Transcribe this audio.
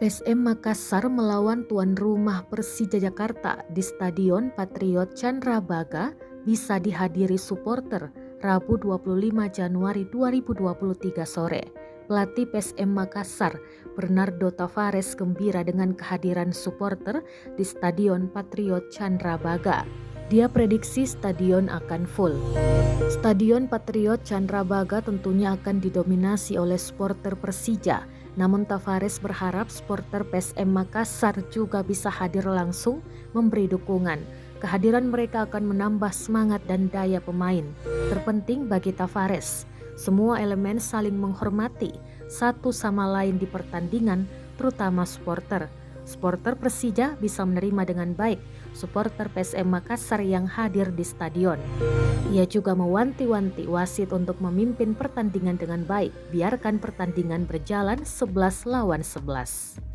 PSM Makassar melawan tuan rumah Persija Jakarta di Stadion Patriot Candrabaga bisa dihadiri supporter Rabu 25 Januari 2023 sore. Pelatih PSM Makassar, Bernardo Tavares, gembira dengan kehadiran supporter di Stadion Patriot Candrabaga. Dia prediksi stadion akan full. Stadion Patriot Candrabaga tentunya akan didominasi oleh supporter Persija. Namun Tavares berharap supporter PSM Makassar juga bisa hadir langsung memberi dukungan. Kehadiran mereka akan menambah semangat dan daya pemain. Terpenting bagi Tavares, semua elemen saling menghormati satu sama lain di pertandingan, terutama supporter. Supporter Persija bisa menerima dengan baik supporter PSM Makassar yang hadir di stadion. Ia juga mewanti-wanti wasit untuk memimpin pertandingan dengan baik, biarkan pertandingan berjalan 11 lawan 11.